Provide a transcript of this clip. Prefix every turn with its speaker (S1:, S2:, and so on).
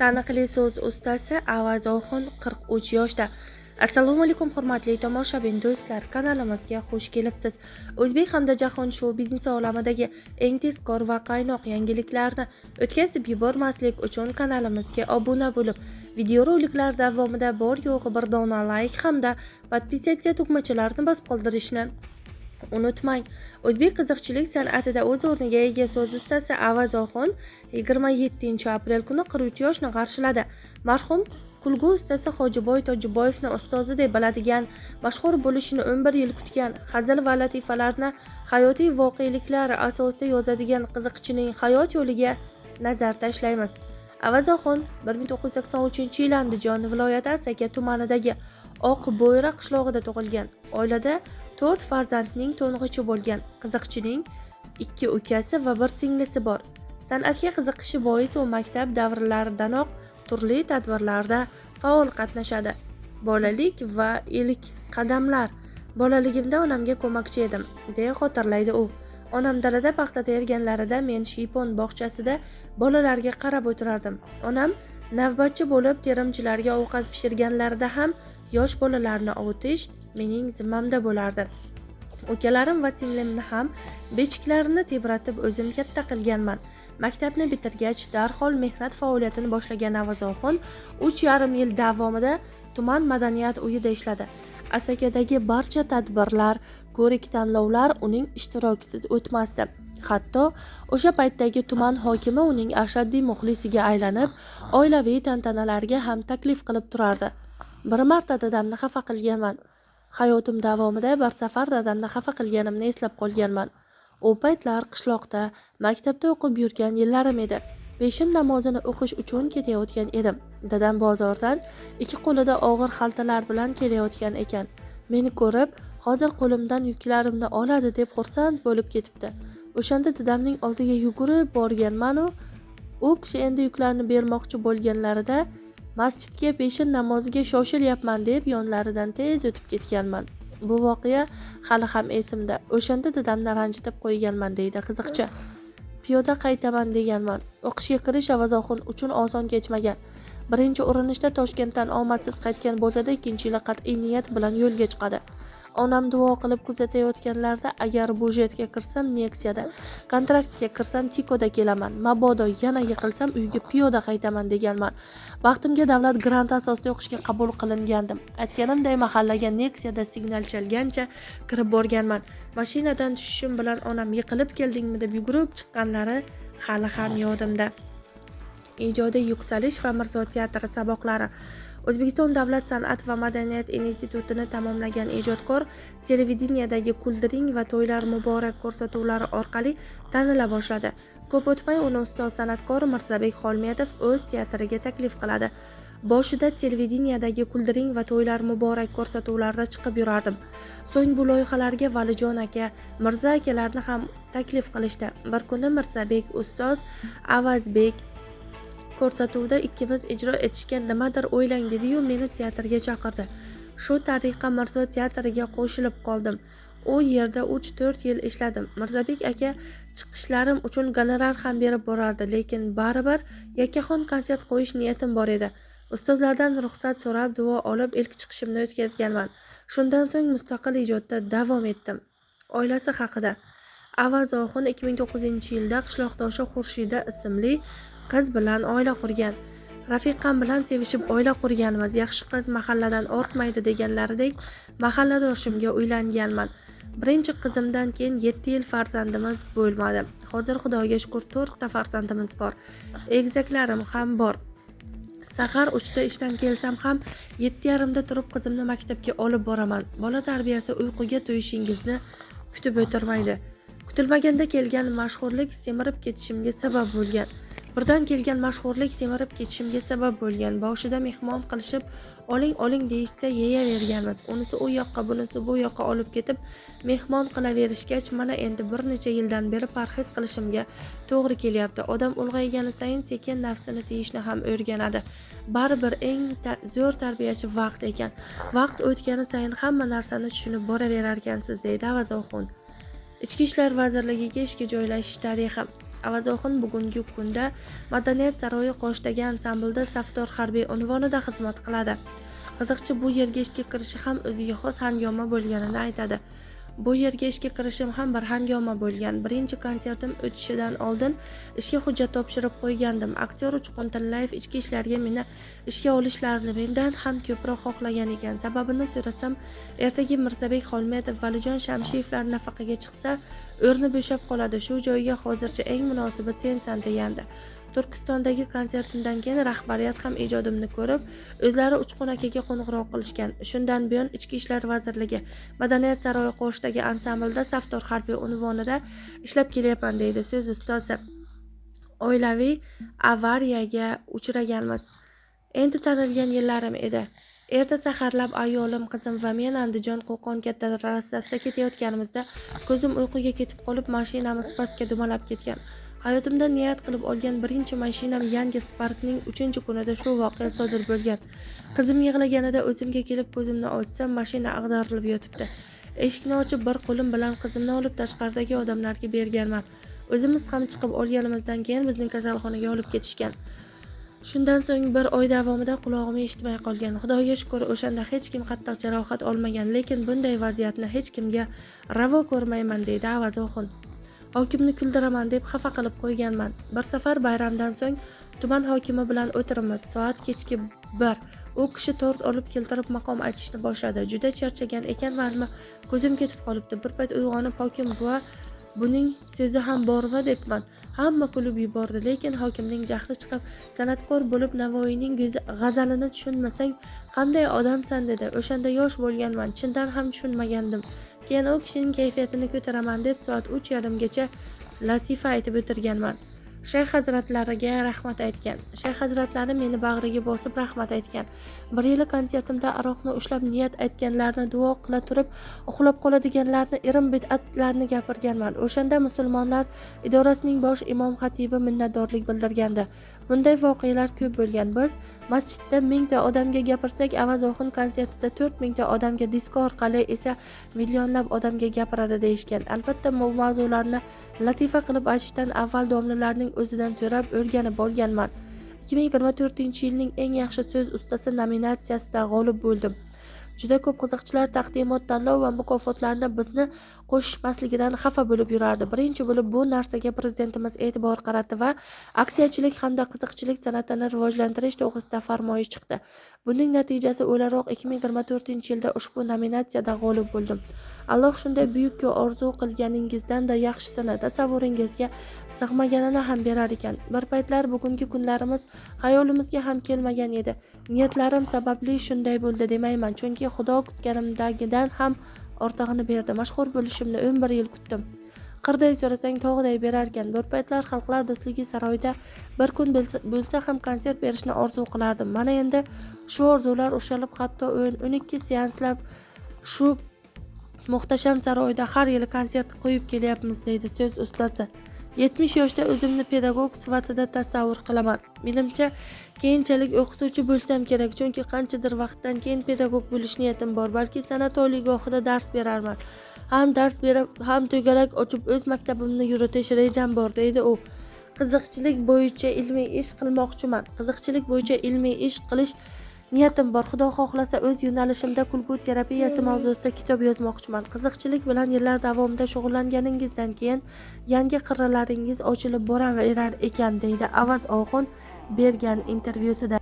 S1: Taniqli so'z ustasi Avaz Oxun 43 yoshda. Assalomu alaykum hurmatli tomoshabin do'stlar, kanalimizga xush kelibsiz. O'zbek hamda jahon shou-biznesi olamidagi eng tezkor va qaynoq yangiliklarni o'tkazib yubormaslik uchun kanalimizga obuna bo'lib, videoroliklar davomida bor yo'g'i bir dona like hamda podpisatsiya tugmachalarini bosib qoldirishni unutmang. O'zbek qiziqchilik san'atida o'z o'rniga ega so'z ustasi Avaz Oxun 27-aprel kuni 43 yoshni qarshiladi. Marhum kulgu ustasi Hojiboy Tojiboyevni ustozi deb biladigan, mashhur bo'lishini 11 yil kutgan, hazil va latifalarni hayotiy voqeliklar asosida yozadigan qiziqchining hayot yo'liga nazar tashlaymiz. Avaz Oxun 1983-yil Andijon viloyati Asaka tumanidagi Oqbo'yra qishlog'ida tug'ilgan. Oilada 4 farzandning to'ng'ichi bo'lgan. Qiziqchining 2 ukasi va 1 singlisi bor. San'atga qiziqishi bois u maktab davrlaridanoq turli tadbirlarda faol qatnashadi. Bolalik va ilk qadamlar. Bolaligimda onamga ko'makchi edim, deya xotirlaydi u. Onam dalada paxta terganlarida men shiypon bog'chasida bolalarga qarab o'tirardim. Onam navbatchi bo'lib terimchilarga ovqat pishirganlarida ham yosh bolalarni ovutish mening zimmamda bo'lardi. Ukalarim va singlimni ham bechiklarini tebratib o'zim katta qilganman. Maktabni bitirgach, darhol mehnat faoliyatini boshlagan Avaz Oxun 3,5 yil davomida tuman madaniyat uyida ishladi. Asakadagi barcha tadbirlar, ko'rik-tanlovlar uning ishtirokisiz o'tmasdi. Hatto o'sha paytdagi tuman hokimi uning ashaddiy muxlisiga aylanib, oilaviy tantanalarga ham taklif qilib turardi. Bir marta dadamni xafa qilganman. Hayotim davomida bir safar dadamni xafa qilganimni eslab qolganman. U paytlar qishloqda, maktabda o'qib yurgan yillarim edi. Peshin namozini o'qish uchun ketayotgan edim. Dadam bozordan 2 qo'lida og'ir xaltalar bilan kelayotgan ekan. Meni ko'rib, hozir qo'limdan yuklarimni oladi deb xursand bo'lib ketibdi. O'shanda dadamning oldiga yugurib borganman-u, u kishi endi yuklarni bermoqchi bo'lganlarida masjidga peshin namoziga shoshilyapman deb yonlaridan tez o'tib ketganman. Bu voqea hali ham esimda. O'shanda dadamni ranjitib qo'yganman, deydi qiziqchi. Piyoda qaytaman deganman. O'qishga kirish Avaz Oxun uchun oson kechmagan. Birinchi urinishda Toshkentdan omadsiz qaytgan bo'lsa-da, ikkinchi yili qat'iy niyat bilan yo'lga chiqadi. Onam duo qilib kuzatayotganlarda agar budjetga kirsam Nexia'da, kontraktga kirsam Tiko'da kelaman, mabodo yana yiqilsam uyga piyoda qaytaman deganman. Baxtimga davlat granti asosida o'qishga qabul qilingandim. Aytganimday mahallaga Nexia'da signal chalgancha kirib borganman. Mashinadan tushishim bilan onam yiqilib keldingmi deb yugurib chiqqanlari hali ham yodimda. Ijodiy yuksalish va Mirzo teatri saboqlari. O'zbekiston Davlat san'at va madaniyat institutini tamomlagan ijodkor televideniyadagi Kuldiring va to'ylar muborak ko'rsatuvlari orqali tanila boshladi. Ko'p o'tmay uni ustoz san'atkor Mirzabek Xolmetov o'z teatriga taklif qiladi. Boshida televideniyadagi Kuldiring va to'ylar muborak ko'rsatuvlarda chiqib yurardim. So'ng bu loyihalarga Valijon aka, Mirza akalarni ham taklif qilishdi. Bir kuni Mirzabek ustoz Avazbek ko'rsatuvda ikkimiz ijro etishga nimadir o'ylang dedi-yu meni teatrga chaqirdi. Shu tariqa Mirzo teatriga qo'shilib qoldim. U yerda 3-4 yil ishladim. Mirzabek aka chiqishlarim uchun gonorar ham berib borardi, lekin baribir yakkaxon konsert qo'yish niyatim bor edi. Ustozlardan ruxsat so'rab, duo olib ilk chiqishimni o'tkazganman. Shundan so'ng mustaqil ijodda davom etdim. Oilasi haqida. Avaz Oxun 2009-yilda qishloqdoshi Xurshida ismli qiz bilan oila qurgan. Rafiqam bilan sevishib oila qurganmiz. Yaxshi qiz mahalladan ortmaydi deganlaridek mahalladoshimga uylanganman. Birinchi qizimdan keyin 7 yil farzandimiz bo'lmadi. Hozir Xudoga shukr 4 ta farzandimiz bor. Egizaklarim ham bor. Sahar 3da ishdan kelsam ham 7:30 da turib qizimni maktabga olib boraman. Bola tarbiyasi uyquga to'yishingizni kutib o'tirmaydi. Kutilmaganda kelgan mashhurlik semirib ketishimga sabab bo'lgan. Birdan kelgan mashhurlik semirib ketishimga sabab bo'lgan. Boshida mehmon qilishib, oling deyishsa yeyaverganmiz. Unisi u yoqqa, bunisi bu yoqqa olib ketib, mehmon qilaverishgach, mana endi bir necha yildan beri parhez qilishimga to'g'ri kelyapti. Odam ulg'aygani sayin sekin nafsini tiyishni ham o'rganadi. Baribir eng zo'r tarbiyachi vaqt ekan. Vaqt o'tgani sayin hamma narsani tushunib boraverarkansiz, deydi Avaz Oxun. Ichki ishlar vazirligiga ishga joylashish tarixi. Avazoxin bugungi kunda Madaniyat saroyi qoshidagi ansamblda safdor harbiy unvonida xizmat qiladi. Qiziqchi bu yerga ishga kirishi ham o'ziga xos hangoma bo'lganini aytadi. Bu yerga ishga kirishim ham bir hangoma bo'lgan. Birinchi konsertim o'tishidan oldin ishga hujjat topshirib qo'ygandim. Aktyor Uchqun Tillayev ichki ishlarga meni ishga olishlarini mendan ham ko'proq xohlagan ekan. Sababini so'rasam, ertaga Mirzabek Xolmetov, Valijon Shamshiyevlar nafaqaga chiqsa, o'rni bo'shab qoladi. Shu joyga hozircha eng munosib sensan degandi. Turkistondagi konsertimdan keyin rahbariyat ham ijodimni ko'rib, o'zlari Uchqun akaga qo'ng'iroq qilishgan. Shundan buyon Ichki ishlar vazirligi Madaniyat saroyi qoshidagi ansamblda safdor harbiy unvonida ishlab kelyapman deydi so'z ustozi. Oilaviy avariyaga uchraganmiz. Endi tanilgan yillarim edi. Erta saharlab ayolim, qizim va men Andijon Qo'qon katta trassasida ketayotganimizda ko'zim uyquga ketib qolib, mashinamiz pastga dumalab ketgan. Hayotimda niyat qilib olgan birinchi mashinam yangi Spark'ning 3-kunida shu voqea sodir bo'lgan. Qizim yig'laganida o'zimga kelib ko'zimni ochsam, mashina ag'darilib yotibdi. Eshikni ochib bir qo'lim bilan qizimni olib tashqaridagi odamlarga berganman. O'zimiz ham chiqib olganimizdan keyin bizni kasalxonaga olib ketishgan. Shundan so'ng bir oy davomida qulog'im eshitmay qolgan. Xudoga shukr, o'shanda hech kim qattiq jarohat olmagan, lekin bunday vaziyatni hech kimga ravo ko'rmayman deydi Avazoxin. Hokimni kuldiraman deb xafa qilib qo'yganman. Bir safar bayramdan so'ng tuman hokimi bilan o'tiramiz. Soat kechki 1. U kishi tort olib keltirib maqom aytishni boshladi. Juda charchagan ekanmanmi, ko'zim ketib qolibdi. Bir payt uyg'onib, hokim buva, buning so'zi ham bormi debman. Hamma kulib yubordi, lekin hokimning jahli chiqib, san'atkor bo'lib Navoiyning g'azalini tushunmasang qanday odamsan dedi. O'shanda yosh bo'lganman, chindan ham tushunmagandim. Keyin u kishining kayfiyatini ko'taraman deb soat 3:30gacha latifa aytib o'tirganman. Shayx hazratlariga rahmat aytgan. Shayx hazratlari meni bag'riga bosib rahmat aytgan. Bir yili konsertimda aroqni ushlab niyat aytganlarni duo qila turib, uxlab qoladiganlarni irim bid'atlarni gapirganman. O'shanda musulmonlar idorasining bosh imom xatibi minnatdorlik bildirgandi. Bunday voqealar ko'p bo'lgan. Biz masjidda 1000 ta odamga gapirsak, Avazoxin konsertida 4000 ta odamga, disko orqali esa millionlab odamga gapiradi deyishgan. Albatta, bu mavzularni latifa qilib aytishdan avval domlalarning o'zidan so'rab o'rganib olganman. 2024-yilning eng yaxshi so'z ustasi nominatsiyasida g'olib bo'ldim. Juda ko'p qiziqchilar taqdimot, tanlov va mukofotlarni bizni qo'shmasligidan xafa bo'lib yurardi. Birinchi bo'lib bu narsaga prezidentimiz e'tibor qaratdi va aksiyachilik hamda qiziqchilik san'atini rivojlantirish to'g'risida farmoyish chiqdi. Buning natijasi o'laroq 2024-yilda ushbu nominatsiyada g'olib bo'ldim. Alloh shunday buyuk-ku, orzu qilganingizdan-da yaxshisini, tasavvuringizga sig'maganini ham berar ekan. Bir paytlar bugungi kunlarimiz xayolimizga ham kelmagan edi. Niyatlarim sababli shunday bo'ldi demayman, chunki Xudo kutganimdagidan ham ortig'ini berdi. Mashhur bo'lishimni 11 yil kutdim. Qirday so'rasang tog'day berarkan. Bir paytlar Xalqlar do'stligi saroyida bir kun bo'lsa ham konsert berishni orzu qilardim. Mana endi shu orzular ushalib, hatto 12 seanslab shu muhtasham saroyda har yili konsert qo'yib kelyapmiz deydi so'z ustasi. 70 yoshda o'zimni pedagog sifatida tasavvur qilaman. Menimcha, keyinchalik o'qituvchi bo'lsam kerak, chunki qanchadir vaqtdan keyin pedagog bo'lish niyatim bor. Balki san'at oliygohida dars berarman. Ham dars berib, ham to'garak ochib o'z maktabimni yuritish rejam bor deydi u. Qiziqchilik bo'yicha ilmiy ish qilmoqchiman. Qiziqchilik bo'yicha ilmiy ish qilish niyatim bor. Xudo xohlasa o'z yo'nalishimda kulgu terapiyasi mavzusida kitob yozmoqchiman. Qiziqchilik bilan yillar davomida shug'ullanganingizdan keyin yangi qirralaringiz ochilib boraverar ekan deydi Avazoxin bergan intervyusida.